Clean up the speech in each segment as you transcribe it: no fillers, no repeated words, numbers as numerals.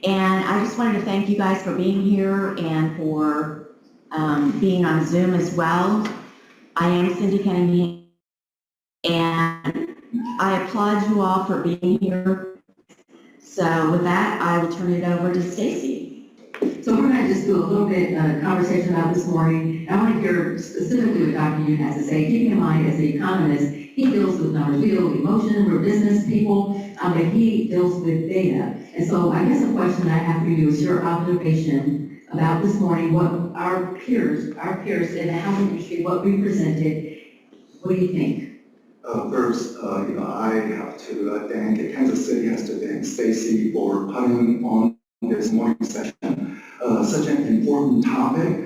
And I just wanted to thank you guys for being here and for being on Zoom as well. I am Cindy Cunningham, and I applaud you all for being here. So with that, I will turn it over to Stacy. So we're going to just do a little bit of conversation about this morning. I want to hear specifically what Dr. Yoon has to say. Keeping in mind, as an economist, he deals with numbers. We deal with emotion, we're business people, but he deals with data. And so I guess the question I have for you is your observation about this morning, what our peers in the housing industry, what we presented. What do you think? First, I have to thank, Kansas City has to thank Stacy for putting on this morning session. Such an important topic,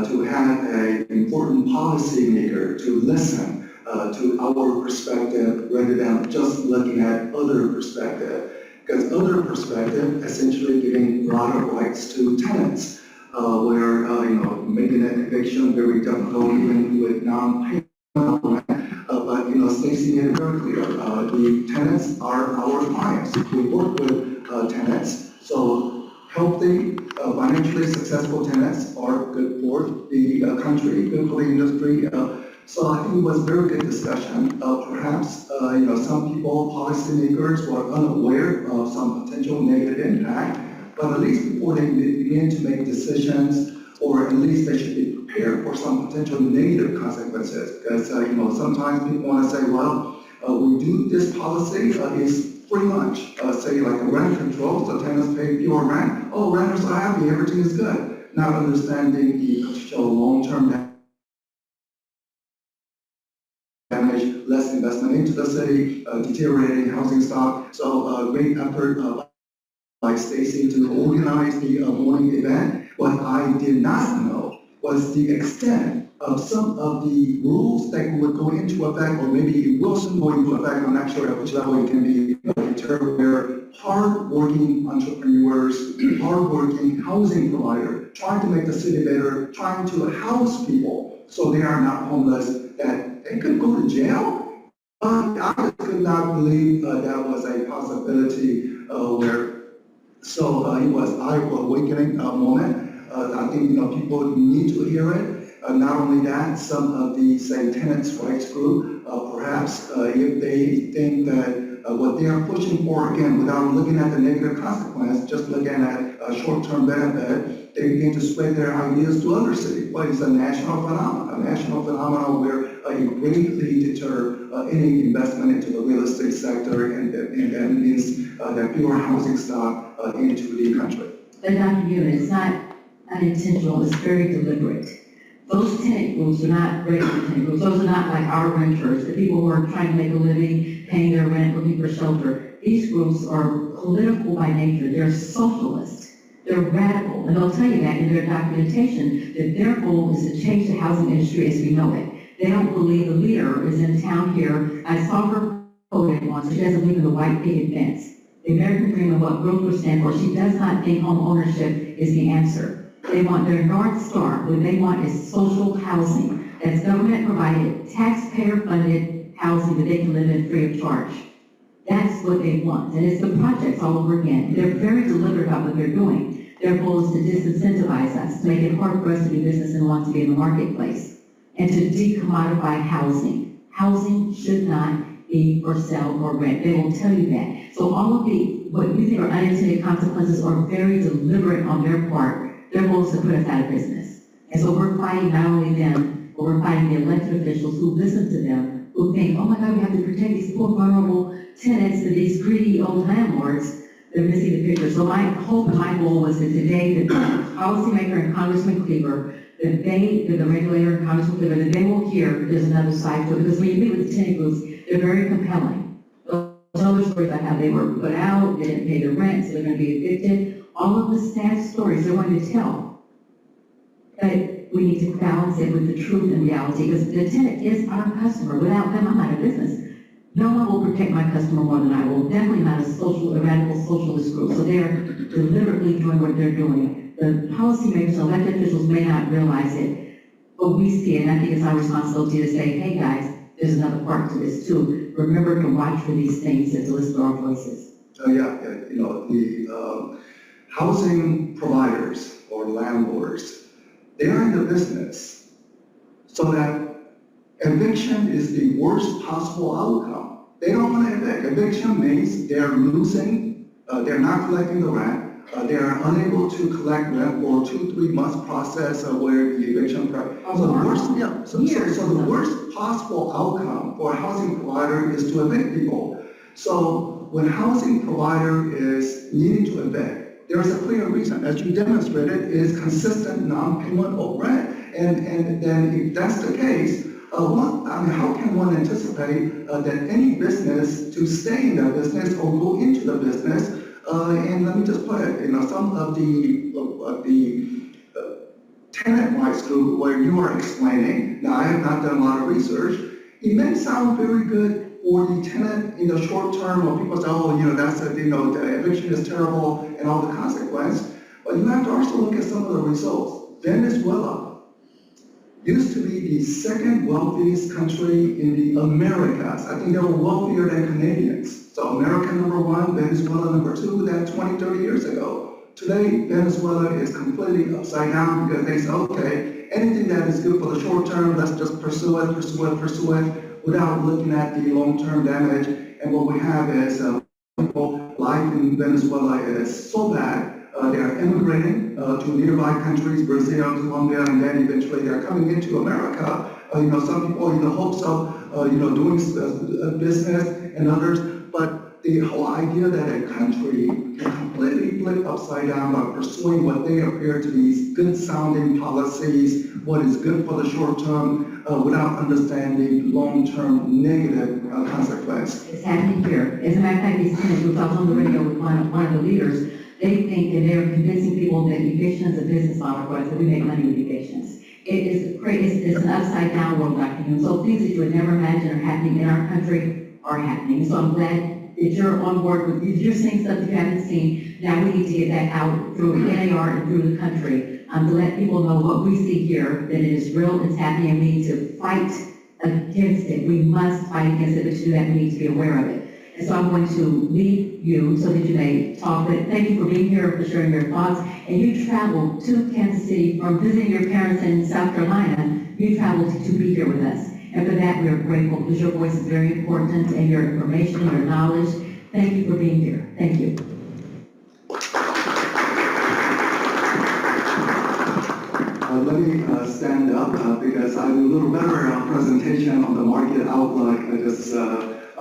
to have an important policymaker to listen to our perspective rather than just looking at other perspective. Because other perspective essentially giving broader rights to tenants, where making an eviction very difficult even with non-payment rent. But Stacy made it very clear, the tenants are our clients. We work with tenants, so healthy, financially successful tenants are good for the country, good for the industry. So I think it was a very good discussion. Perhaps some people, policymakers, were unaware of some potential negative impact, but at least before they begin to make decisions, or at least they should be prepared for some potential negative consequences. Because sometimes people want to say, well, we do this policy is free lunch, say like a rent control, so tenants pay fewer rent. Oh, renters are happy, everything is good. Not understanding the potential long-term damage, less investment into the city, deteriorating housing stock. So great effort by Stacy to organize the morning event. What I did not know was the extent of some of the rules that would go into effect, or maybe it will soon go into effect. I'm not sure at which level it can be determined, where hard-working entrepreneurs, hard-working housing provider, trying to make the city better, trying to house people so they are not homeless, that they could go to jail. I just could not believe that was a possibility So it was an eye-awakening moment. I think people need to hear it. Not only that, some of the, say, tenants' rights group, perhaps if they think that what they are pushing for, again, without looking at the negative consequence, just looking at a short-term benefit, they begin to spread their ideas to other cities. Well, it's a national phenomenon where it greatly deter any investment into the real estate sector, and that means that fewer housing stock into the country. But Dr. Yoon, it's not unintentional, it's very deliberate. Those tenant groups are not regular tenant groups. Those are not like our renters, the people who are trying to make a living, paying their rent, looking for shelter. These groups are political by nature. They're socialist. They're radical. And they'll tell you that in their documentation, that their goal is to change the housing industry as we know it. They don't believe the leader is in town here. I saw her quoted once. She doesn't believe in the white picket fence. The American dream of what realtors stand for. She does not think home ownership is the answer. They want their North Star. What they want is social housing. That's government-provided, taxpayer-funded housing that they can live in free of charge. That's what they want. And it's the projects all over again. They're very deliberate about what they're doing. Their goal is to disincentivize us, to make it hard for us to do business and want to be in the marketplace, and to decommodify housing. Housing should not be for sale or rent. They will tell you that. So all of what we think are unintended consequences are very deliberate on their part. Their goal is to put us out of business. And so we're fighting not only them, but we're fighting the elected officials who listen to them, who think, oh my God, we have to protect these poor, vulnerable tenants and these greedy old landlords. They're missing the picture. So my hope and my goal was that today, the policymaker and Congressman Cleaver, that the regulator and Congressman Cleaver, that they will hear there's another side to it. Because when you meet with the tenant groups, they're very compelling. They'll tell the stories about how they were put out, they didn't pay their rent, so they're going to be evicted. All of the sad stories they're going to tell. But we need to balance it with the truth and reality, because the tenant is our customer. Without them, I'm out of business. No one will protect my customer more than I will. Definitely not a radical socialist group. So they're deliberately doing what they're doing. The policymakers, elected officials may not realize it, but we see it. And I think it's our responsibility to say, hey guys, there's another part to this too. Remember to watch for these things and to listen to our voices. The housing providers or landlords, they're in the business so that eviction is the worst possible outcome. They don't want to evict. Eviction means they're losing, they're not collecting the rent, they're unable to collect rent for 2-3 months process where the eviction, so the worst, so the worst possible outcome for a housing provider is to evict people. So when housing provider is needing to evict, there is a clear reason, as you demonstrated, is consistent non-payment of rent. And then if that's the case, how can one anticipate that any business to stay in that business or go into the business? And let me just put it, some of the tenant rights group where you are explaining, now I have not done a lot of research, it may sound very good for the tenant in the short term, or people say, oh, the eviction is terrible and all the consequence, but you have to also look at some of the results. Venezuela used to be the second wealthiest country in the Americas. I think they were wealthier than Canadians. So America number one, Venezuela number two, that 20, 30 years ago. Today, Venezuela is completely upside down because they say, okay, anything that is good for the short term, let's just pursue it, without looking at the long-term damage. And what we have is people, life in Venezuela is so bad. They are immigrating to nearby countries, Brazil, Colombia, and then eventually they're coming into America. Some people in the hopes of, doing business and others. But the whole idea that a country can completely flip upside down by pursuing what they appear to be good-sounding policies, what is good for the short term, without understanding long-term negative consequence. It's happening here. As a matter of fact, these tenants, which I was on the radio with one of the leaders, they think that they're convincing people that eviction is a business model for us, that we make money with evictions. It is crazy. It's an upside down world, Dr. Hume. So things that you would never imagine are happening in our country are happening. So I'm glad that you're on board with, if you're seeing stuff you haven't seen, now we need to get that out through NAR and through the country to let people know what we see here, that it is real, it's happening, and we need to fight against it. We must fight against it, but to do that, we need to be aware of it. And so I'm going to leave you so that you may talk, but thank you for being here, for sharing your thoughts. And you traveled to Kansas City from visiting your parents in South Carolina. You traveled to be here with us. And for that, we are grateful because your voice is very important and your information, your knowledge. Thank you for being here. Thank you. Let me stand up because I do a little better presentation on the market outlook. I just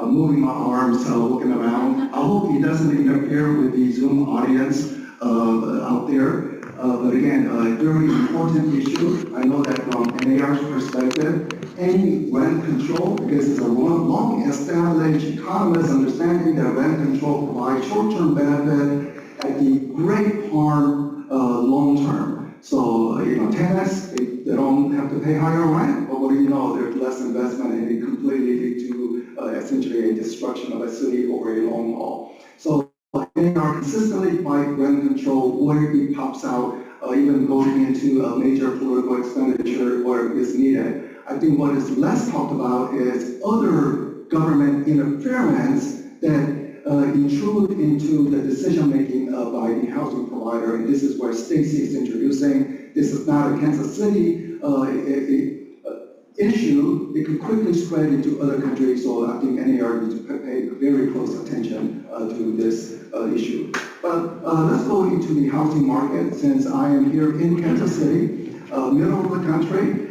moving my arms, looking around. I hope it doesn't interfere with the Zoom audience out there. But again, a very important issue. I know that from NAR's perspective, any rent control, because it's a long established economist understanding that rent control provides short-term benefit at the great harm long-term. So, tenants, they don't have to pay higher rent, but what do you know, there's less investment and it completely lead to essentially a destruction of a city over a long haul. So they are consistently fight rent control where it pops out, even going into a major political expenditure where it's needed. I think what is less talked about is other government interference that intrude into the decision-making by the housing provider, and this is where Stacy is introducing. This is not a Kansas City issue. It could quickly spread into other countries, so I think NAR needs to pay very close attention to this issue. But let's go into the housing market, since I am here in Kansas City, middle of the country,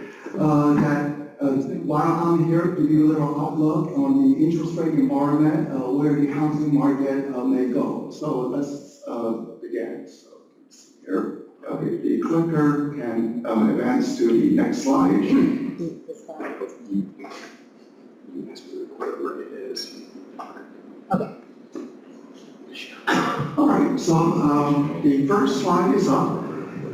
while I'm here, give you a little outlook on the interest rate environment, where the housing market may go. So let's begin. So here, if the clicker can advance to the next slide. Whatever it is. Okay. All right, so the first slide is up,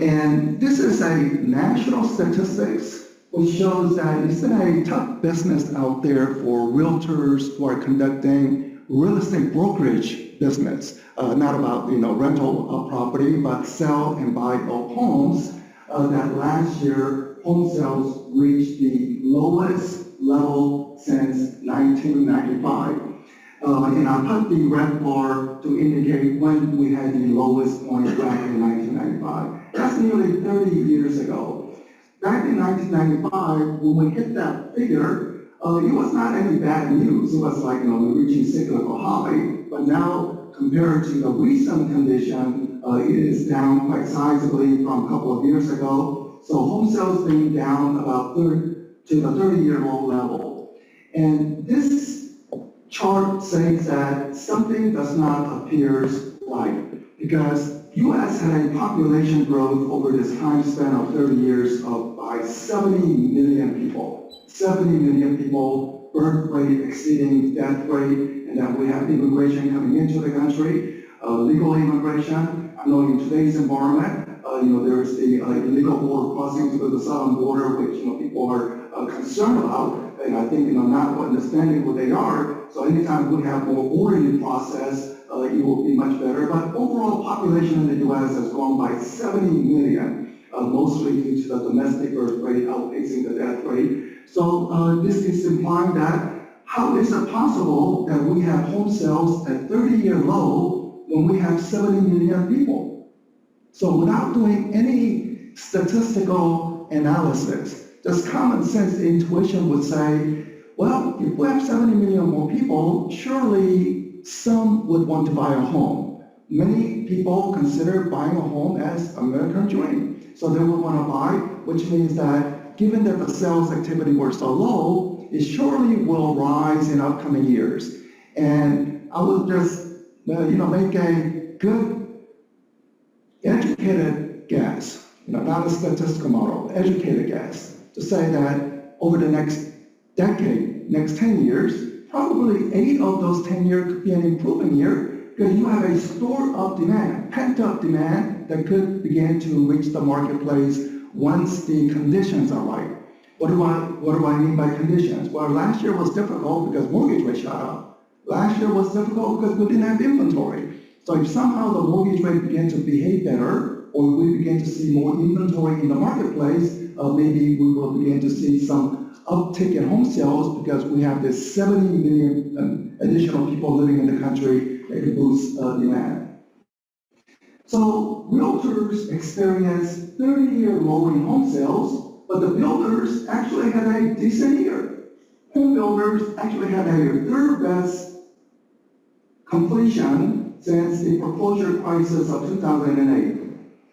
and this is a national statistics which shows that it's been a tough business out there for realtors who are conducting real estate brokerage business, not about rental property, but sell and buy of homes. That last year, home sales reached the lowest level since 1995. And I put the red bar to indicate when we had the lowest point back in 1995. That's nearly 30 years ago. Back in 1995, when we hit that figure, it was not any bad news. It was like, we're reaching cyclical high. But now, compared to the recent condition, it is down quite sizably from a couple of years ago. So home sales being down about to the 30-year low level. And this chart says that something does not appear right, because U.S. had a population growth over this time span of 30 years of by 70 million people. 70 million people, birth rate exceeding death rate, and then we have immigration coming into the country, legal immigration. I know in today's environment, there's the illegal border crossing to the southern border, which people are concerned about, and I think not understanding what they are. So anytime we have more orderly process, it will be much better. But overall population in the U.S. has grown by 70 million, mostly due to the domestic birth rate outpacing the death rate. So this is implying that how is it possible that we have home sales at 30-year low when we have 70 million people? So without doing any statistical analysis, just common sense intuition would say, well, if we have 70 million more people, surely some would want to buy a home. Many people consider buying a home as American dream. So they would want to buy, which means that given that the sales activity were so low, it surely will rise in upcoming years. And I would just, make a good educated guess, not a statistical model, educated guess, to say that over the next decade, next 10 years, probably 8 of those 10 years could be an improving year, because you have a stored up demand, pent up demand that could begin to reach the marketplace once the conditions are right. What do I mean by conditions? Well, last year was difficult because mortgage rates shot up. Last year was difficult because we didn't have inventory. So if somehow the mortgage rate began to behave better, or we begin to see more inventory in the marketplace, maybe we will begin to see some uptick in home sales because we have this 70 million additional people living in the country that could boost demand. So realtors experience 30-year low in home sales, but the builders actually had a decent year. Home builders actually had a third best completion since the foreclosure crisis of 2008.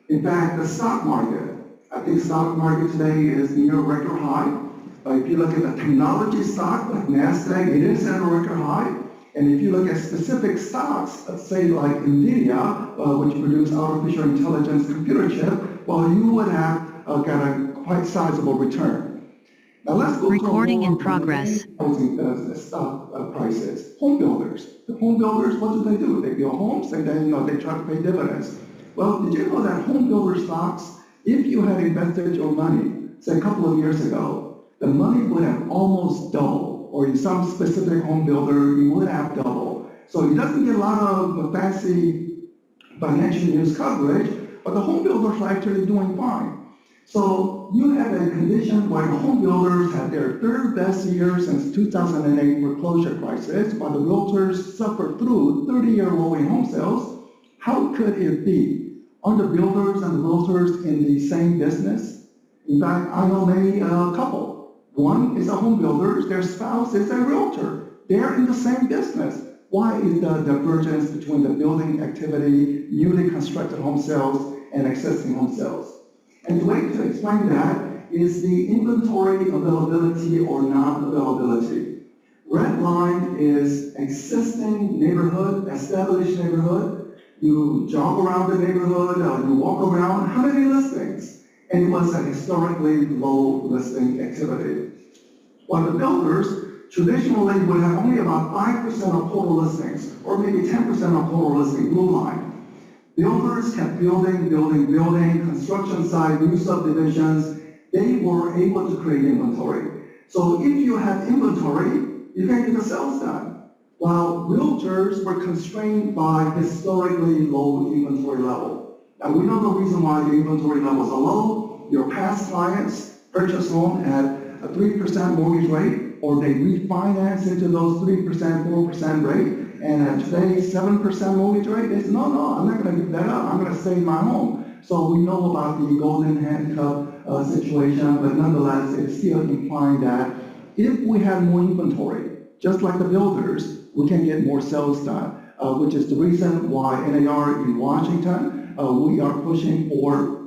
In fact, the stock market, I think stock market today is near record high. If you look at the technology stock like NASDAQ, it is at a record high. And if you look at specific stocks, let's say like NVIDIA, which produce artificial intelligence computer chip, well, you would have got a quite sizable return. Now let's go Recording in progress. Stock prices. Home builders. The home builders, what do? They build homes and then they try to pay dividends. Well, did you know that home builder stocks, if you had invested your money, say a couple of years ago, the money would have almost doubled, or in some specific home builder, it would have doubled. So it doesn't get a lot of fancy financial news coverage, but the home builders are actually doing fine. So you have a condition where the home builders had their third best year since 2008 foreclosure crisis, while the realtors suffered through 30-year low in home sales. How could it be? Are the builders and the realtors in the same business? In fact, I know many couple. One is a home builder, their spouse is a realtor. They're in the same business. Why is the divergence between the building activity, newly constructed home sales, and existing home sales? And the way to explain that is the inventory availability or non-availability. Red line is existing neighborhood, established neighborhood. You jog around the neighborhood, you walk around, how many listings? And it was a historically low listing activity. While the builders traditionally would have only about 5% of total listings, or maybe 10% of total listing, blue line. Builders kept building, construction site, new subdivisions. They were able to create inventory. So if you have inventory, you can get the sales done. While realtors were constrained by historically low inventory level. Now we know the reason why the inventory levels are low. Your past clients purchase home at a 3% mortgage rate, or they refinance into those 3%, 4% rate. and today 7% mortgage rate, they say, no, I'm not going to give that up. I'm going to stay in my home. So we know about the golden handcuff situation, but nonetheless, it's still implying that if we have more inventory, just like the builders, we can get more sales done, which is the reason why NAR in Washington, we are pushing for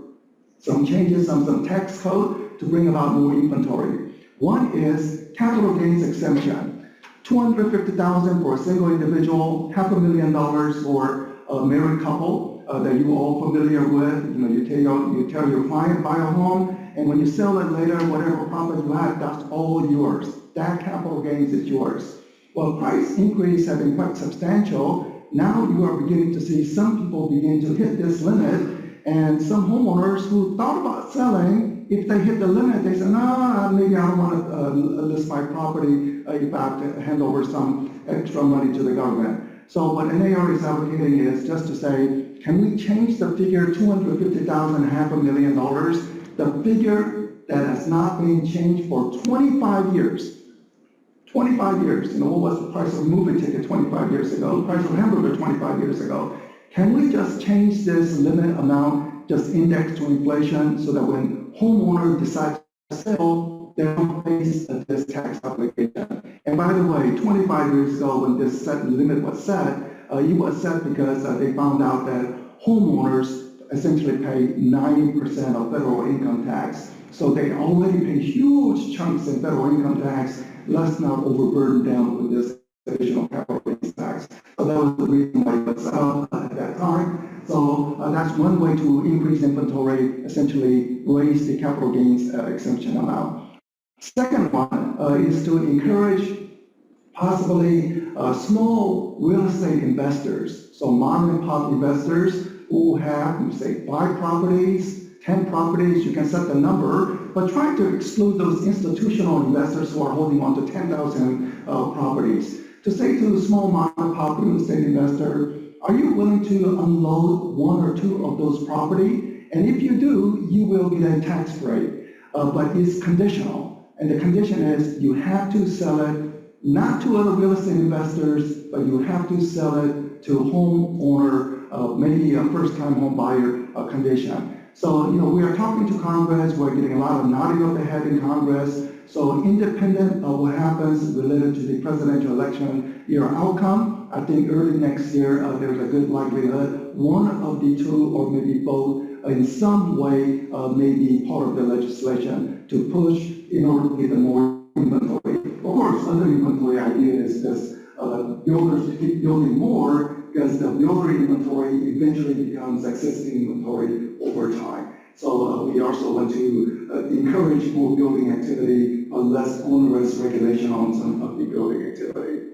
some changes on some tax code to bring about more inventory. One is capital gains exemption, $250,000 for a single individual, $500,000 for a married couple that you're all familiar with. You tell your client, buy a home, and when you sell it later, whatever profit you have, that's all yours. That capital gains is yours. Well, price increase have been quite substantial. Now you are beginning to see some people begin to hit this limit, and some homeowners who thought about selling, if they hit the limit, they say, no, maybe I don't want to list my property if I have to hand over some extra money to the government. So what NAR is advocating is just to say, can we change the figure $250,000, $500,000, the figure that has not been changed for 25 years. 25 years, what was the price of a movie ticket 25 years ago, the price of a hamburger 25 years ago? Can we just change this limit amount, just index to inflation, so that when homeowners decide to sell, they don't face this tax obligation? And by the way, 25 years ago when this limit was set, it was set because they found out that homeowners essentially pay 90% of federal income tax. So they already pay huge chunks in federal income tax. Let's not overburden them with this additional capital gains tax. So that was the reason why it was set up at that time. So that's one way to increase inventory, essentially raise the capital gains exemption amount. Second one is to encourage possibly small real estate investors, so mom and pop investors who have, say, 5 properties, 10 properties, you can set the number, but try to exclude those institutional investors who are holding on to 10,000 properties. To say to a small mom and pop real estate investor, are you willing to unload 1 or 2 of those property? And if you do, you will get a tax break, but it's conditional. And the condition is you have to sell it not to other real estate investors, but you have to sell it to a homeowner, maybe a first-time home buyer condition. So, we are talking to Congress, we're getting a lot of nodding of the head in Congress. So independent of what happens related to the presidential election year outcome, I think early next year, there's a good likelihood one of the 2 or maybe both in some way may be part of the legislation to push in order to get more inventory. Of course, other inventory idea is this builders to keep building more because the builder inventory eventually becomes existing inventory over time. So we also want to encourage more building activity, less onerous regulation on some of the building activity.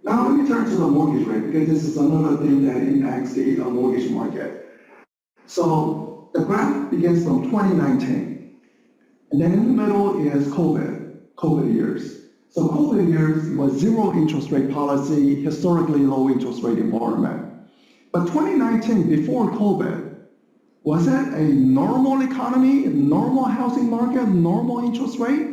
Now let me turn to the mortgage rate, because this is another thing that impacts the mortgage market. So the graph begins from 2019, and then in the middle is COVID years. So COVID years was zero interest rate policy, historically low interest rate environment. But 2019, before COVID, was it a normal economy, a normal housing market, normal interest rate?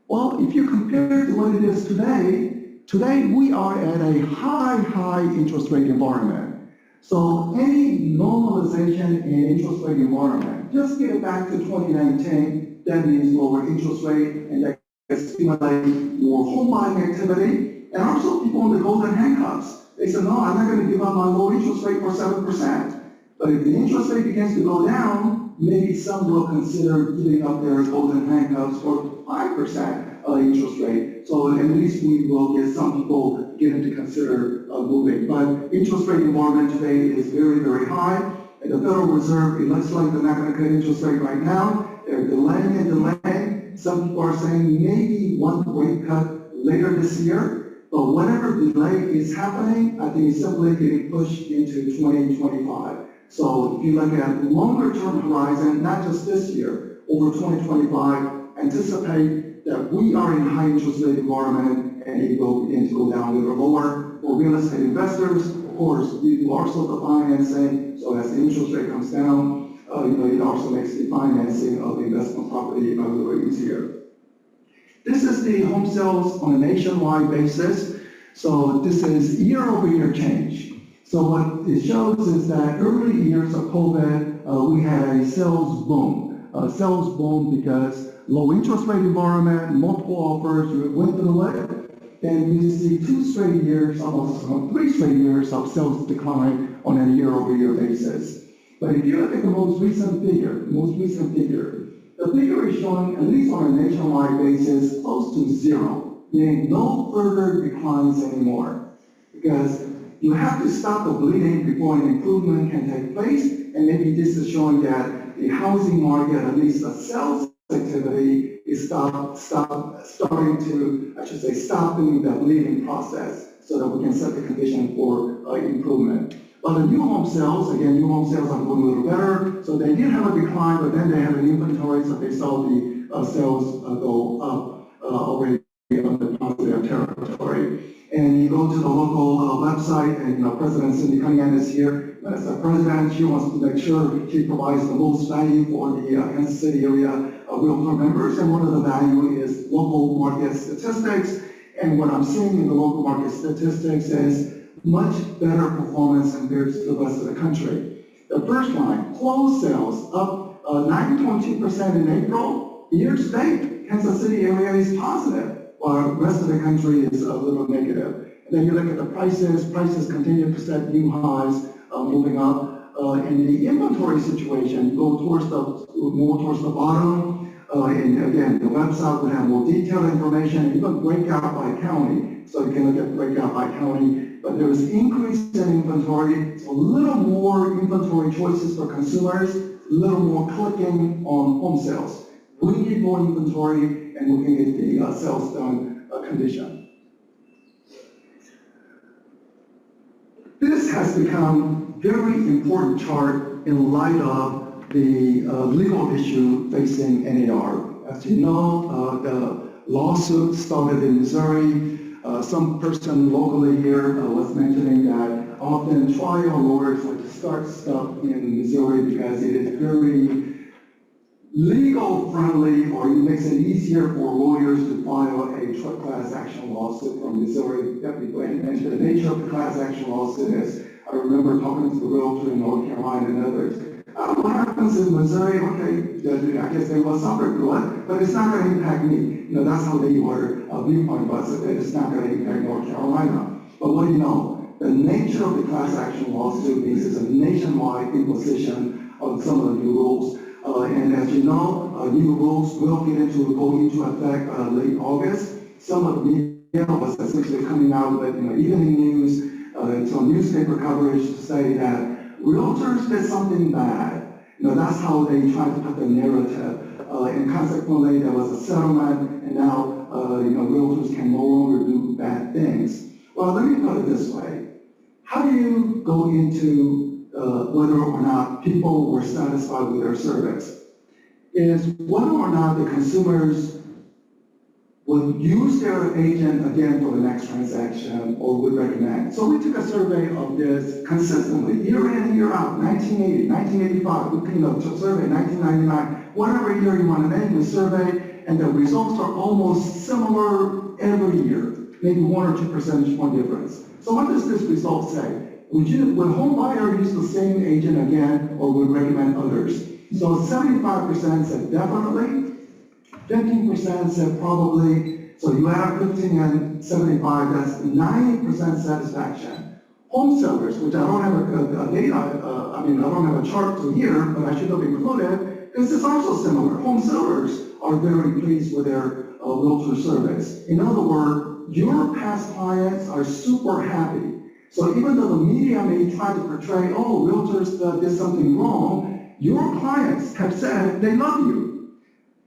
Well, if you compare it to what it is today we are at a high interest rate environment. So any normalization in interest rate environment, just get it back to 2019, that means lower interest rate, and that stimulate more home buying activity, and also people in the golden handcuffs. They said, no, I'm not going to give up my low interest rate for 7%. But if the interest rate begins to go down, maybe some will consider giving up their golden handcuffs for 5% interest rate. So at least we will get some people beginning to consider moving. But interest rate environment today is very high. And the Federal Reserve, it looks like they're not going to cut interest rate right now. They're delaying and delaying. Some people are saying maybe one rate cut later this year. But whatever delay is happening, I think it's simply getting pushed into 2025. So if you look at longer term horizon, not just this year, over 2025, anticipate that we are in a high interest rate environment and it will begin to go down a little lower. For real estate investors, of course, we do also the financing, so as the interest rate comes down, it also makes the financing of the investment property a little easier. This is the home sales on a nationwide basis. So this is year-over-year change. So what it shows is that early years of COVID, we had a sales boom. Sales boom because low interest rate environment, multiple offers, we went through it. And we see 3 straight years of sales decline on a year-over-year basis. But if you look at the most recent figure, the figure is showing, at least on a nationwide basis, close to zero, meaning no further declines anymore. Because you have to stop the bleeding before an improvement can take place, and maybe this is showing that the housing market, at least the sales activity, is stopping the bleeding process so that we can set the condition for improvement. But the new home sales are doing a little better. So they did have a decline, but then they had an inventory, so they saw the sales go up already on the positive territory. And you go to the local website, and President Cindy Cunningham is here. As the president, she wants to make sure she provides the most value for the Kansas City area realtor members. And one of the value is local market statistics. And what I'm seeing in the local market statistics is much better performance compared to the rest of the country. The first line, closed sales up 9.2% in April. Year to date, Kansas City area is positive, while the rest of the country is a little negative. And then you look at the prices continue to set new highs, moving up. And the inventory situation, you go more towards the bottom. And again, the website will have more detailed information, even breakout by county. So you can look at breakout by county. But there is increase in inventory, so a little more inventory choices for consumers, a little more clicking on home sales. We need more inventory, and we can get the sales done condition. This has become very important chart in light of the legal issue facing NAR. As you know, the lawsuit started in Missouri. Some person locally here was mentioning that often trial lawyers like to start stuff in Missouri because it is very legal friendly, or it makes it easier for lawyers to file a class action lawsuit from Missouri. And the nature of the class action lawsuit is, I remember talking to the realtor in North Carolina and others. What happens in Missouri? Okay, I guess they will suffer through it, but it's not going to impact me. That's how they were viewpoint was that it's not going to impact North Carolina. But what do you know? The nature of the class action lawsuit means it's a nationwide imposition of some of the new rules. And as you know, new rules will go into effect late August. Some of the media was essentially coming out with evening news, some newspaper coverage to say that realtors did something bad. That's how they tried to put the narrative. And consequently, there was a settlement, and now realtors can no longer do bad things. Well, let me put it this way. How do you go into whether or not people were satisfied with their service? Is whether or not the consumers would use their agent again for the next transaction or would recommend. So we took a survey of this consistently, year in and year out, 1980, 1985, we survey 1999, whatever year you want to name the survey, and the results are almost similar every year, maybe 1 or 2 percentage point difference. So what does this result say? Would home buyer use the same agent again or would recommend others? So 75% said definitely, 15% said probably, so you add 15 and 75, that's 90% satisfaction. Home sellers, which I don't have a data, I don't have a chart to here, but I should have included, this is also similar. Home sellers are very pleased with their realtor service. In other words, your past clients are super happy. So even though the media may try to portray, oh, realtors did something wrong, your clients have said they love you.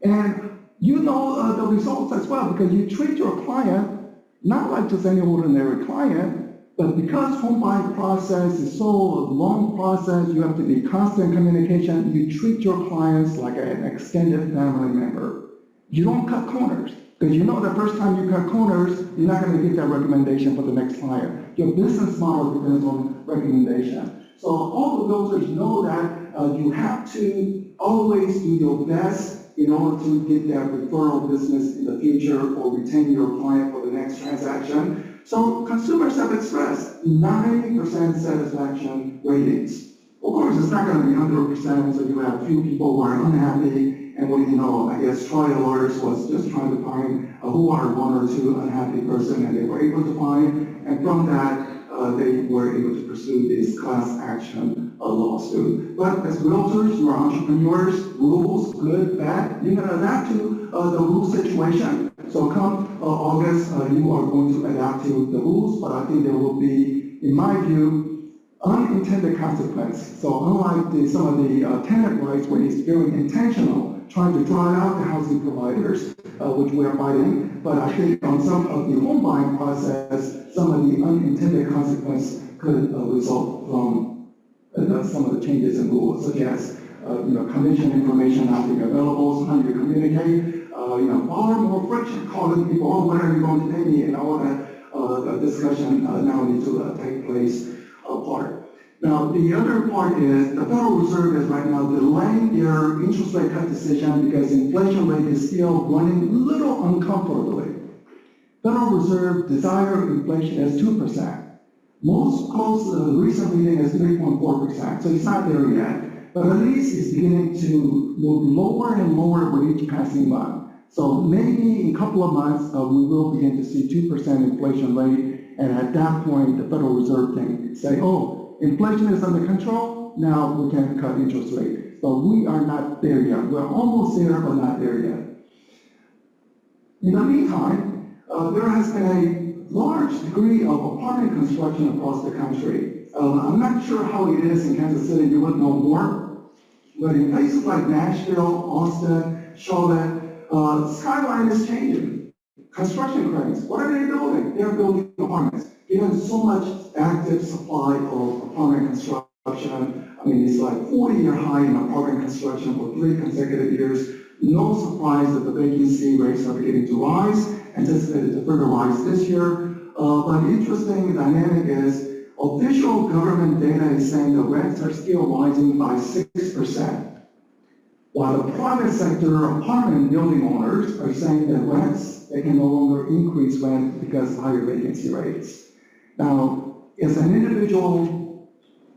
And you know the results as well, because you treat your client not like just any ordinary client, but because home buying process is so long process, you have to be constant communication, you treat your clients like an extended family member. You don't cut corners, because you know the first time you cut corners, you're not going to get that recommendation for the next client. Your business model depends on recommendation. So all the realtors know that you have to always do your best in order to get that referral business in the future or retain your client for the next transaction. So consumers have expressed 90% satisfaction ratings. Of course, it's not going to be 100%, so you have a few people who are unhappy, and what do you know, I guess trial lawyers was just trying to find who are one or two unhappy person, and they were able to find, and from that, they were able to pursue this class action lawsuit. But as realtors, you're entrepreneurs, rules, good, bad, you're going to adapt to the rule situation. So come August, you are going to adapt to the rules, but I think there will be, in my view, unintended consequence. So unlike some of the tenant rights where it's very intentional, trying to drive out the housing providers, which we are fighting, but I think on some of the home buying process, some of the unintended consequence could result from some of the changes in rules, such as commission information not being available, so how do you communicate, far more friction, calling people, oh, when are you going to pay me, and all that discussion now needs to take place part. Now, the other part is the Federal Reserve is right now delaying their interest rate cut decision because inflation rate is still running a little uncomfortably. Federal Reserve desired inflation as 2%. Most close recent reading is 3.4%, so it's not there yet. But at least it's beginning to move lower and lower with each passing month. So maybe in a couple of months, we will begin to see 2% inflation rate. And at that point, the Federal Reserve can say, oh, inflation is under control, now we can cut interest rate. But we are not there yet. We're almost there, but not there yet. In the meantime, there has been a large degree of apartment construction across the country. I'm not sure how it is in Kansas City, you would know more. But in places like Nashville, Austin, Charlotte, skyline is changing. Construction cranes, what are they building? They're building apartments. Given so much active supply of apartment construction, I mean, it's like 40-year high in apartment construction for 3 consecutive years. No surprise that the vacancy rates are beginning to rise, anticipated to further rise this year. But the interesting dynamic is official government data is saying the rents are still rising by 6%. While the private sector apartment building owners are saying that rents, they can no longer increase rent because of higher vacancy rates. Now, as an individual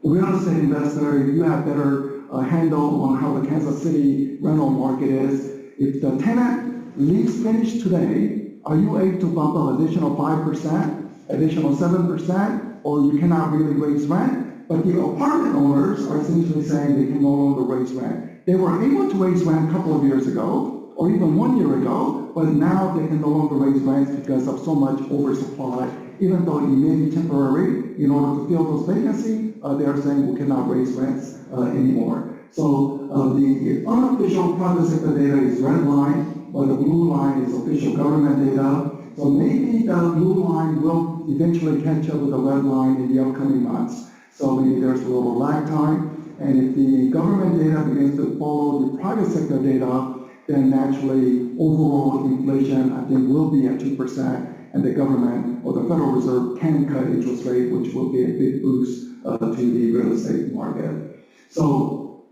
real estate investor, you have better handle on how the Kansas City rental market is. If the tenant lease finished today, are you able to bump up additional 5%, additional 7%, or you cannot really raise rent? But the apartment owners are essentially saying they can no longer raise rent. They were able to raise rent a couple of years ago, or even 1 year ago, but now they can no longer raise rents because of so much oversupply. Even though it may be temporary, in order to fill those vacancies, they are saying we cannot raise rents anymore. So the unofficial private sector data is red line, but the blue line is official government data. So maybe the blue line will eventually catch up with the red line in the upcoming months. So maybe there's a little lag time. And if the government data begins to follow the private sector data, then naturally overall inflation, I think, will be at 2%, and the government or the Federal Reserve can cut interest rate, which will be a big boost to the real estate market. So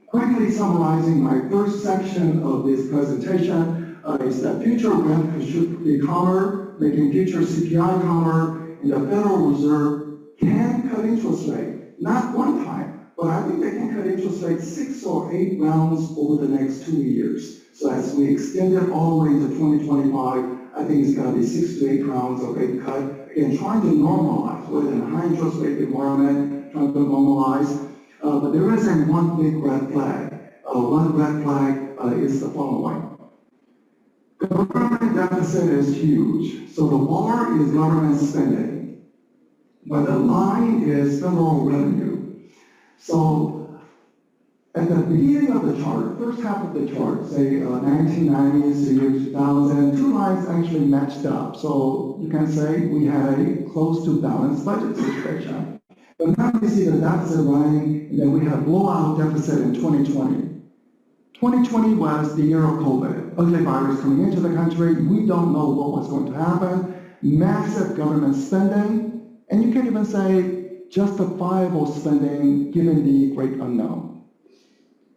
quickly summarizing my first section of this presentation is that future rent should be calmer, making future CPI calmer, and the Federal Reserve can cut interest rate, not one time, but I think they can cut interest rates 6 or 8 rounds over the next 2 years. So as we extend it all the way into 2025, I think it's going to be 6 to 8 rounds of rate cut. Again, trying to normalize, we're in a high interest rate environment, trying to normalize. But there is one big red flag. One red flag is the following. Government deficit is huge. So the bar is government spending, but the line is federal revenue. So at the beginning of the chart, first half of the chart, say 1990s to year 2000, 2 lines actually matched up. So you can say we had a close to balanced budget situation. But now we see the deficit running, and then we have blowout deficit in 2020. 2020 was the year of COVID, ugly virus coming into the country. We don't know what was going to happen. Massive government spending, and you can even say justifiable spending given the great unknown.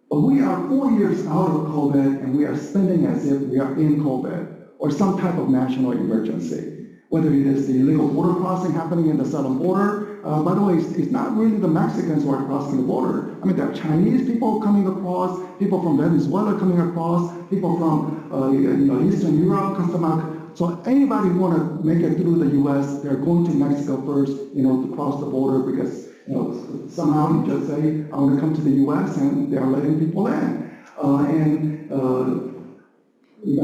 But we are 4 years out of COVID, and we are spending as if we are in COVID or some type of national emergency. whether it is the illegal border crossing happening in the southern border. By the way, it's not really the Mexicans who are crossing the border. I mean, there are Chinese people coming across, people from Venezuela coming across, people from Eastern Europe come out. So anybody who want to make it through the U.S., they're going to Mexico first, to cross the border because, somehow you just say, I want to come to the U.S. and they're letting people in.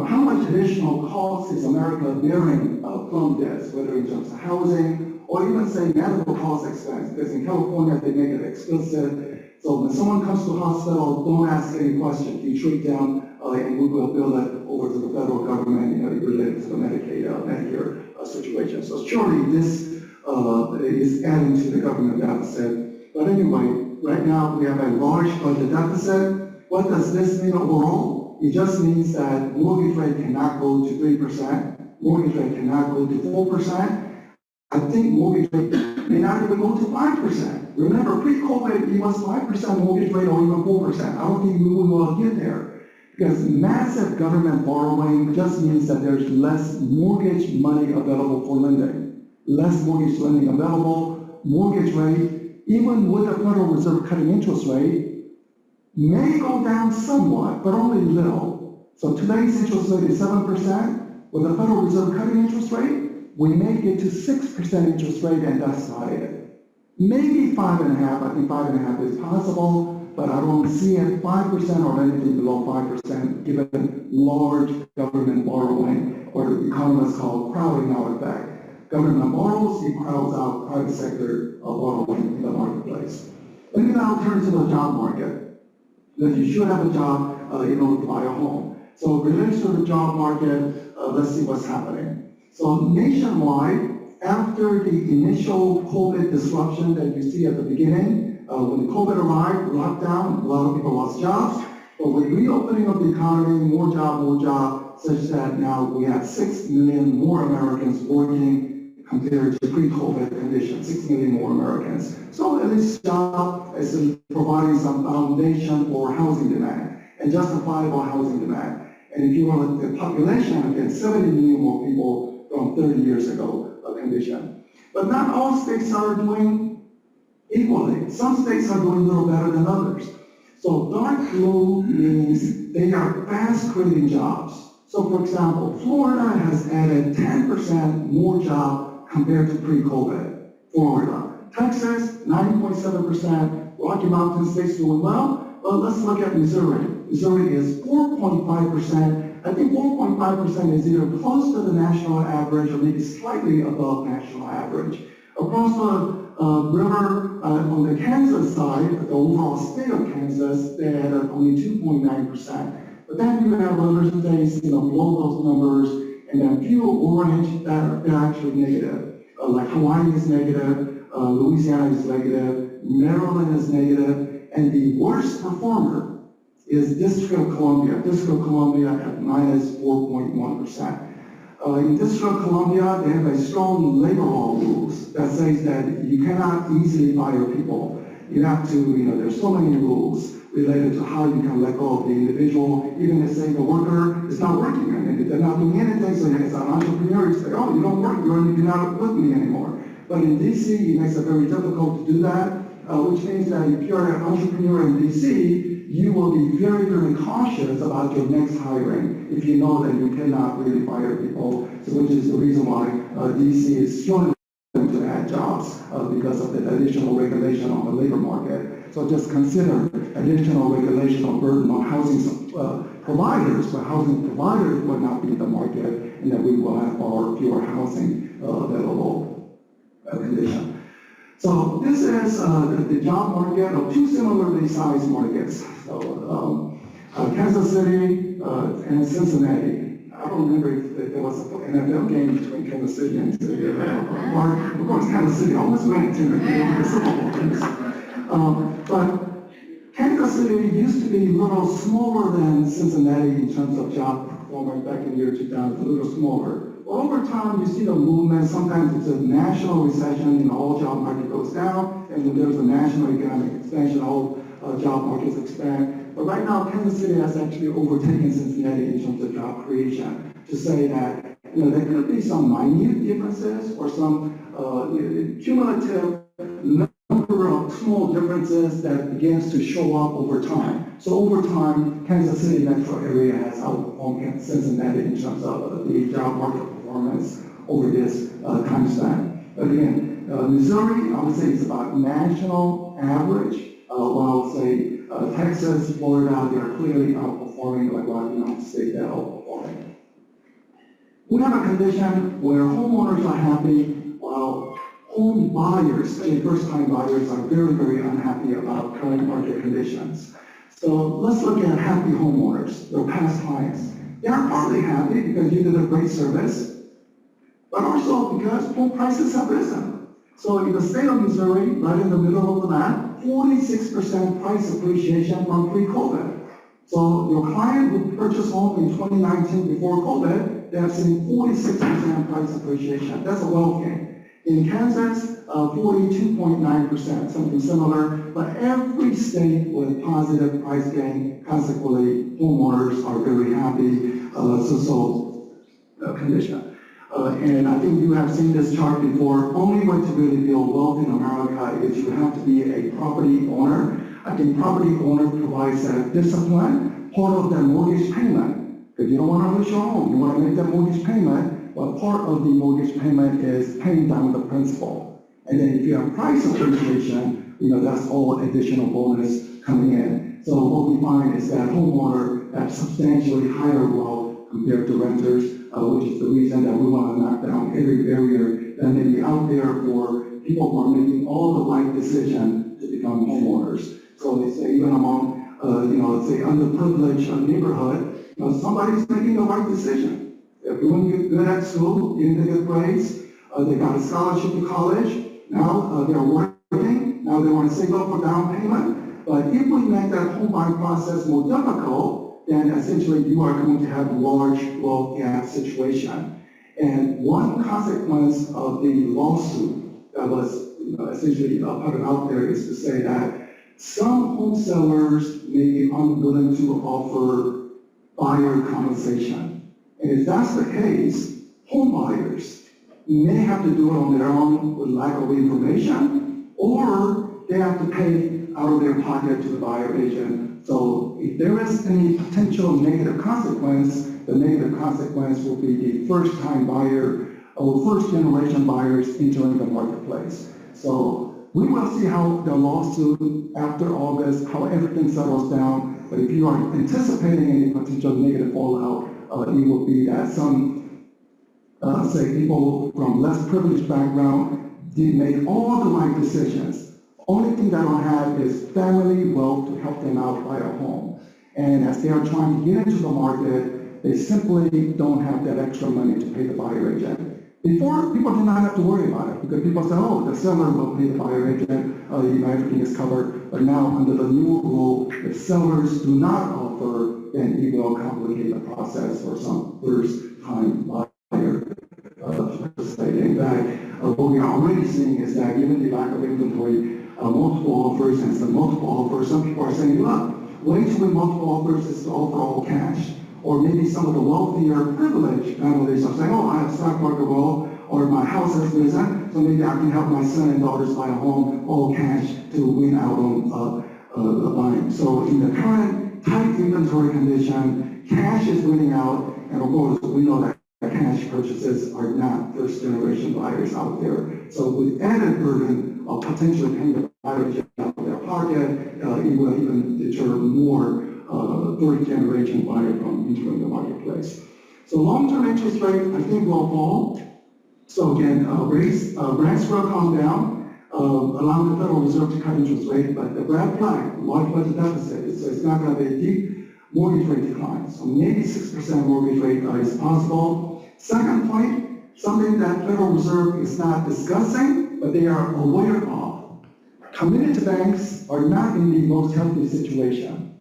How much additional cost is America bearing from this, whether in terms of housing or even say medical cost expense? Because in California, they make it explicit. So when someone comes to the hospital, don't ask any questions. You treat them and we will bill it over to the federal government related to the Medicare situation. So surely this is adding to the government deficit. But anyway, right now we have a large budget deficit. What does this mean overall? It just means that mortgage rate cannot go to 3%. Mortgage rate cannot go to 4%. I think mortgage rate may not even go to 5%. Remember, pre-COVID, it was 5% mortgage rate or even 4%. I don't think we will get there. Because massive government borrowing just means that there's less mortgage money available for lending. Less mortgage lending available. Mortgage rate, even with the Federal Reserve cutting interest rate, may go down somewhat, but only little. So today's interest rate is 7%. With the Federal Reserve cutting interest rate, we may get to 6% interest rate, and that's not it. Maybe 5.5%. I think 5.5% is possible, but I don't see it 5% or anything below 5%, given large government borrowing, or the economists call crowding out effect. Government borrows, it crowds out private sector borrowing in the marketplace. Let me now turn to the job market. That you should have a job in order to buy a home. So related to the job market, let's see what's happening. So nationwide, after the initial COVID disruption that you see at the beginning, when COVID arrived, lockdown, a lot of people lost jobs. But with reopening of the economy, more job, such that now we have 6 million more Americans working compared to pre-COVID conditions, 6 million more Americans. So at least job is providing some foundation for housing demand and justifiable housing demand. And if you want the population, again, 70 million more people from 30 years ago condition. But not all states are doing equally. Some states are doing a little better than others. So dark blue means they are fast creating jobs. So for example, Florida has added 10% more jobs compared to pre-COVID. Florida. Texas, 9.7%. Rocky Mountain states doing well. Well, let's look at Missouri. Missouri is 4.5%. I think 4.5% is either close to the national average or maybe slightly above national average. Across the river on the Kansas side, the overall state of Kansas, they had only 2.9%. But then you have other states, below those numbers, and then few orange that are actually negative. Like Hawaii is negative, Louisiana is negative, Maryland is negative, and the worst performer is District of Columbia. District of Columbia at minus 4.1%. In District of Columbia, they have a strong labor law rules that says that you cannot easily fire people. You have to, there's so many rules related to how you can let go of the individual, even if, say, the worker is not working and they're not doing anything, so as an entrepreneur, you say, oh, you don't work, you're not with me anymore. But in DC, it makes it very difficult to do that, which means that if you're an entrepreneur in DC, you will be very, very cautious about your next hiring if you know that you cannot really fire people, so which is the reason why DC is struggling to add jobs because of the additional regulation on the labor market. So just consider additional regulation or burden on housing providers, but housing providers will not be the market, and that we will have far fewer housing available condition. So this is the job market of two similarly sized markets. So Kansas City and Cincinnati. I don't remember if there was an NFL game between Kansas City and City. Of course, Kansas City always went to the Super Bowl. But Kansas City used to be a little smaller than Cincinnati in terms of job performance back in the year 2000, a little smaller. Well, over time, you see the movement. Sometimes it's a national recession, and the whole job market goes down, and when there's a national economic expansion, all job markets expand. But right now, Kansas City has actually overtaken Cincinnati in terms of job creation. To say that there could be some minute differences or some cumulative number of small differences that begins to show up over time. So over time, Kansas City metro area has outperformed Cincinnati in terms of the job market performance over this time span. Again, Missouri, I would say, is about national average, while say Texas, Florida, they are clearly outperforming, like Rocky Mountain State, they're outperforming. We have a condition where homeowners are happy, while home buyers, especially first-time buyers, are very, very unhappy about current market conditions. So let's look at happy homeowners, their past clients. They are partly happy because you did a great service, but also because home prices have risen. So in the state of Missouri, right in the middle of the map, 46% price appreciation from pre-COVID. So your client who purchased home in 2019 before COVID, they have seen 46% price appreciation. That's a wealth gain. In Kansas, 42.9%, something similar, but every state with positive price gain, consequently, homeowners are very happy, condition. And I think you have seen this chart before. Only way to really build wealth in America is you have to be a property owner. I think property owner provides that discipline, part of their mortgage payment. Because you don't want to lose your home, you want to make that mortgage payment, but part of the mortgage payment is paying down the principal. And then if you have price appreciation, that's all additional bonus coming in. So what we find is that homeowner have substantially higher wealth compared to renters, which is the reason that we want to knock down every barrier that may be out there for people who are making all the right decisions to become homeowners. So it's even among, say underprivileged neighborhood, somebody's making the right decision. They're doing good at school, getting the good grades, they got a scholarship to college, now they're working, now they want to save up for down payment. But if we make that home buying process more difficult, then essentially you are going to have a large wealth gap situation. And one consequence of the lawsuit that was essentially put out there is to say that some home sellers may be unwilling to offer buyer compensation. And if that's the case, home buyers may have to do it on their own with lack of information, or they have to pay out of their pocket to the buyer agent. So if there is any potential negative consequence, the negative consequence will be the first-time buyer or first-generation buyers entering the marketplace. So we will see how the lawsuit after August, how everything settles down. But if you are anticipating any potential negative fallout, it will be that some, say, people from less privileged background did make all the right decisions. Only thing they don't have is family wealth to help them out buy a home. And as they are trying to get into the market, they simply don't have that extra money to pay the buyer agent. Before, people did not have to worry about it because people say, oh, the seller will pay the buyer agent, everything is covered. But now, under the new rule, if sellers do not offer, then it will complicate the process for some first-time buyer. In fact, what we are already seeing is that given the lack of inventory, multiple offers, and some multiple offers, some people are saying, look, way to win multiple offers is to offer all cash. Or maybe some of the wealthier, privileged families are saying, oh, I have stock market wealth, or my house has risen, so maybe I can help my son and daughters buy a home, all cash, to win out on buying. So in the current tight inventory condition, cash is winning out, and of course, we know that cash purchases are not first-generation buyers out there. So with added burden of potentially paying the buyers out of their pocket, it will even deter more third-generation buyer from entering the marketplace. So long-term interest rate, I think, will fall. So again, rates will come down, allowing the Federal Reserve to cut interest rate, but the red flag, large budget deficit, so it's not going to be a deep mortgage rate decline. So maybe 6% mortgage rate is possible. Second point, something that Federal Reserve is not discussing, but they are aware of. Community banks are not in the most healthy situation.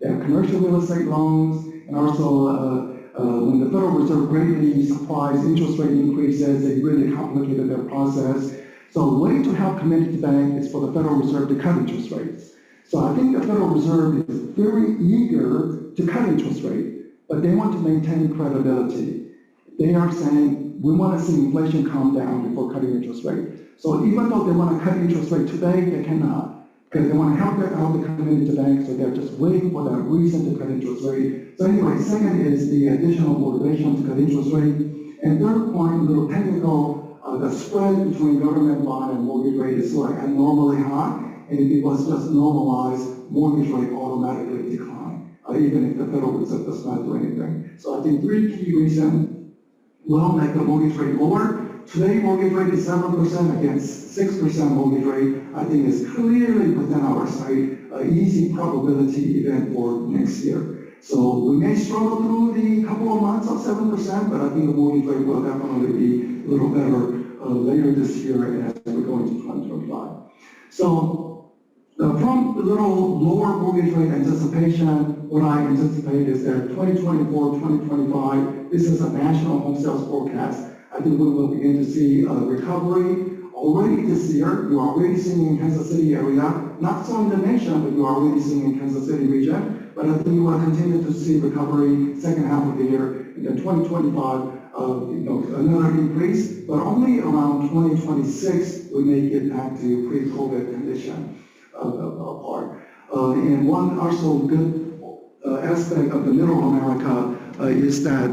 They have commercial real estate loans, and also when the Federal Reserve greatly supplies interest rate increases, they really complicated their process. So a way to help community bank is for the Federal Reserve to cut interest rates. So I think the Federal Reserve is very eager to cut interest rate, but they want to maintain credibility. they are saying, we want to see inflation calm down before cutting interest rate. So even though they want to cut interest rate today, they cannot, because they want to help their community bank, so they're just waiting for that reason to cut interest rate. So anyway, second is the additional motivation to cut interest rate. And third point, a little technical, the spread between government bond and mortgage rate is like abnormally high, and if it was just normalized, mortgage rate automatically decline, even if the Federal Reserve does not do anything. So I think three key reasons will make the mortgage rate lower. Today, mortgage rate is 7% against 6% mortgage rate. I think is clearly within our sight, an easy probability event for next year. So we may struggle through the couple of months of 7%, but I think the mortgage rate will definitely be a little better later this year as we go into 2025. So from the little lower mortgage rate anticipation, what I anticipate is that 2024, 2025, this is a national home sales forecast. I think we will begin to see a recovery already this year. You're already seeing in Kansas City area, not so in the nation, but you're already seeing in Kansas City region. But I think you will continue to see recovery second half of the year. And then 2025, another increase, but only around 2026 we may get back to pre-COVID condition part. And one also good aspect of the middle America is that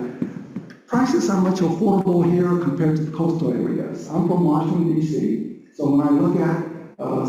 prices are much affordable here compared to the coastal areas. I'm from Washington, D.C., so when I look at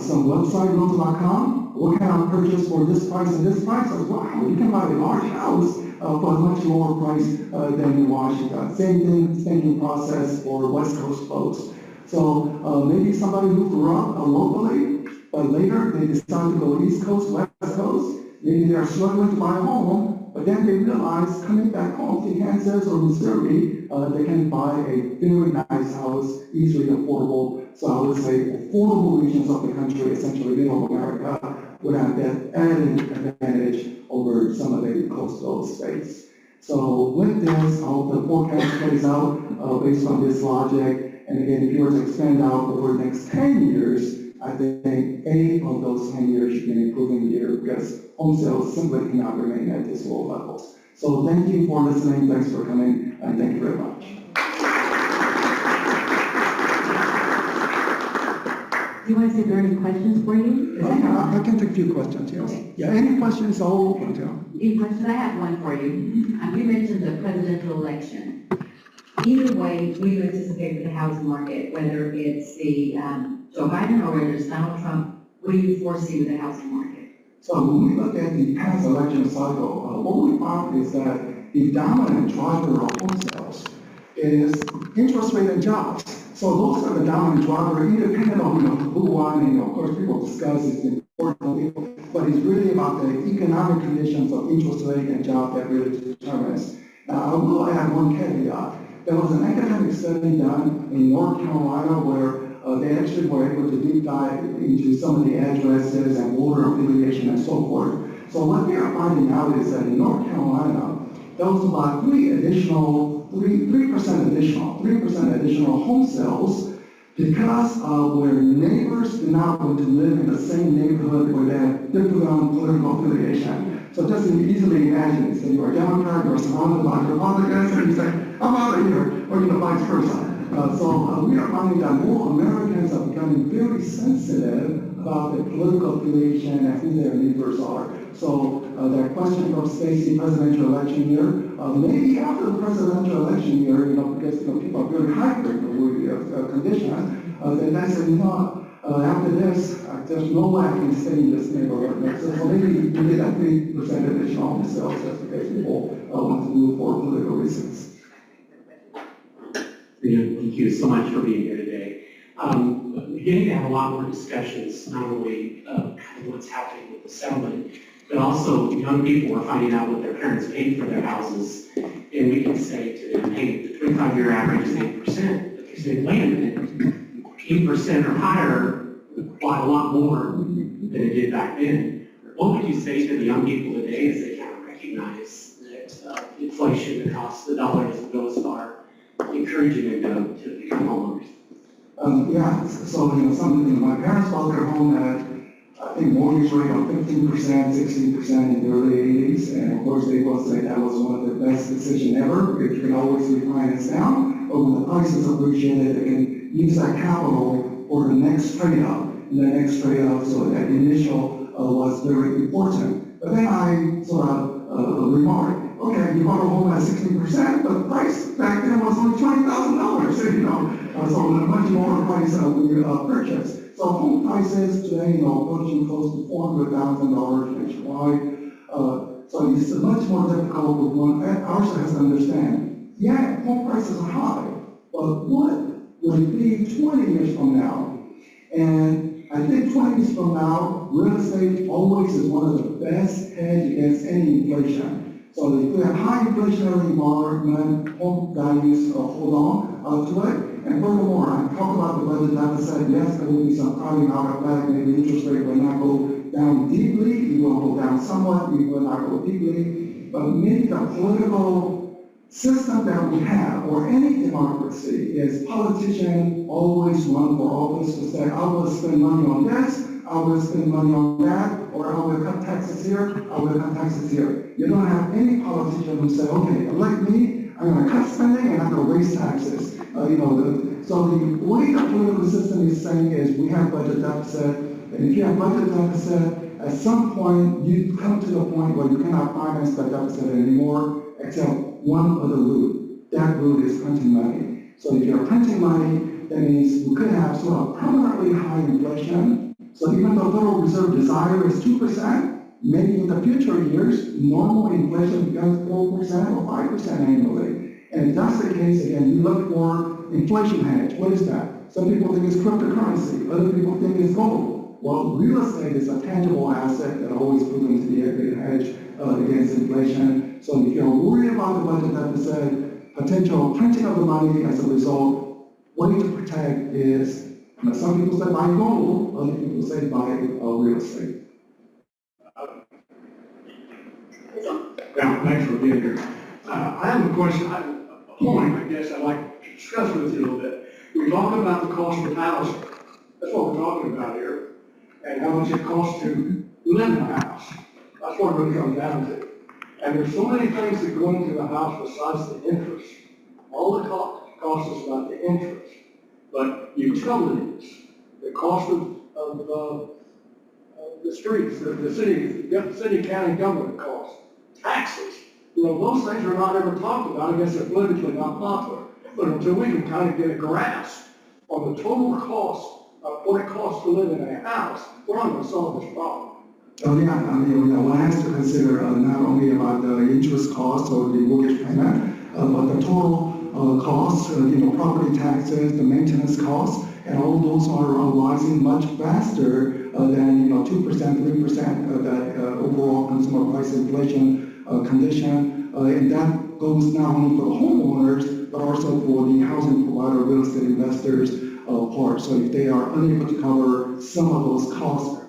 some website, Realtor.com, what can I purchase for this price and this price? I was, wow, you can buy a large house for a much lower price than in Washington. Same thing, thinking process for West Coast folks. So maybe somebody who grew up locally, but later they decide to go East Coast, West Coast. Maybe they are struggling to buy a home, but then they realize coming back home to Kansas or Missouri, they can buy a very nice house, easily affordable. So I would say affordable regions of the country, essentially middle America, would have that added advantage over some of the coastal states. So with this, I hope the forecast plays out based on this logic. And again, if you were to expand out over the next 10 years, I think 8 of those 10 years should be an improving year because home sales simply cannot remain at this low levels. So thank you for listening, thanks for coming, and thank you very much. Do you want to see if there are any questions for you? I can take a few questions, yes. Okay. Yeah, any questions, all open to. Any questions? I have one for you. You mentioned the presidential election. Either way, what do you anticipate with the housing market, whether it's the Joe Biden or whether it's Donald Trump? What do you foresee with the housing market? So when we look at the past election cycle, what we found is that the dominant driver of home sales is interest rate and jobs. So those are the dominant driver, independent of who won, and of course people discuss it's important, but it's really about the economic conditions of interest rate and job that really determines. Now I will add one caveat. There was an academic study done in North Carolina where they actually were able to deep dive into some of the addresses and voter affiliation and so forth. So what they are finding out is that in North Carolina, there was about 3% additional home sales because where neighbors do not want to live in the same neighborhood where they have different political affiliation. So just easily imagine, say you're a Democrat, you're surrounded by Republicans, and you say, I'm out of here, or vice versa. So we are finding that more Americans are becoming very sensitive about their political affiliation and who their neighbors are. So that question from Stacey, presidential election year, maybe after the presidential election year, because people are very hyper with conditions, then I said, after this, there's no way I can stay in this neighborhood. So maybe we did that 3% additional home sales just because people want to move for political reasons. Thank you so much for being here today. Beginning to have a lot more discussions, not only kind of what's happening with the settlement, but also young people are finding out what their parents paid for their houses. And we can say to them, hey, the 25-year average is 8%. But they say, wait a minute, 8% or higher bought a lot more than it did back then. What would you say to the young people today as they kind of recognize that inflation, the cost of the dollar doesn't go as far, encouraging them to become homeowners? So my parents bought their home at, I think, mortgage rate of 15%, 16% in the early increase, and of course, they will say that was one of the best decisions ever. If you can always refinance down, but when the price is appreciated, they can use that capital for the next trade-up, and the next trade-up, so that initial was very important. But then I sort of remarked, okay, you bought a home at 60%, but the price back then was only $20,000, you know, so a much lower price when you purchase. So home prices today, you know, approaching close to $400,000 nationwide. So it's much more difficult with one. Ours has to understand, yeah, home prices are high, but what will it be 20 years from now? And I think 20 years from now, real estate always is one of the best hedge against any inflation. So if we have high inflationary environment, home values hold on to it. And furthermore, I talked about the budget deficit. Yes, there will be some crowding out of that. Maybe interest rate will not go down deeply. It will go down somewhat. It will not go deeply. But maybe the political system that we have, or any democracy, is politicians always run for office to say, I will spend money on this, I will spend money on that, or I will cut taxes here, I will cut taxes here. You don't have any politician who say, okay, elect me, I'm going to cut spending and I'm going to raise taxes. So the way the political system is saying is we have budget deficit, and if you have budget deficit, at some point you come to the point where you cannot finance that deficit anymore, except one other route. That route is printing money. So if you're printing money, that means we could have sort of permanently high inflation. So even though Federal Reserve desire is 2%, maybe in the future years, normal inflation becomes 4% or 5% annually. And if that's the case, again, you look for inflation hedge. What is that? Some people think it's cryptocurrency. Other people think it's gold. Well, real estate is a tangible asset that always proven to be a good hedge against inflation. So if you're worried about the budget deficit, potential printing of the money as a result, what you need to protect is, some people say buy gold, other people say buy real estate. Yeah, thanks for being here. I have a question, a point, I guess, I'd like to discuss with you a little bit. We talk about the cost of housing. That's what we're talking about here. And how much it costs to live in a house. That's what it really comes down to. And there's so many things that go into the house besides the interest. All the cost is about the interest. But utilities, the cost of the streets, the city, county government costs, taxes. You know, those things are not ever talked about. I guess they're politically not popular. But until we can kind of get a grasp on the total cost of what it costs to live in a house, we're not going to solve this problem. Oh yeah, I mean, one has to consider not only about the interest cost or the mortgage payment, but the total costs, property taxes, the maintenance costs, and all those are rising much faster than 2%, 3% of that overall consumer price inflation condition, and that goes not only for the homeowners but also for the housing provider, real estate investors part. So if they are unable to cover some of those costs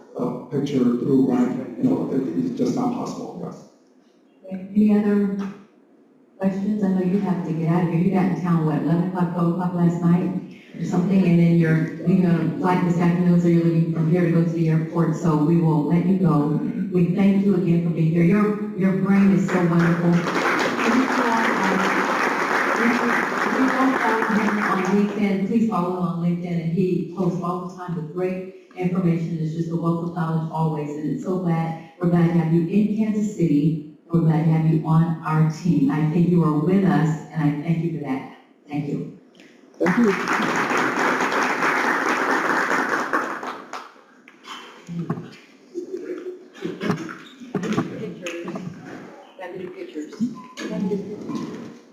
picture through rent, it's just not possible. Yes. Any other questions? I know you have to get out of here. You got in town, what, 11 o'clock, 12 o'clock last night or something, and then you're leaving on a flight this afternoon, so you're leaving from here to go to the airport, so we will let you go. We thank you again for being here. Your brain is so wonderful. On LinkedIn, please follow him on LinkedIn, and he posts all the time with great information. It's just a wealth of knowledge always, and it's so glad, we're glad to have you in Kansas City. We're glad to have you on our team. I think you are with us, and I thank you for that. Thank you. Thank you. Pictures. Pictures.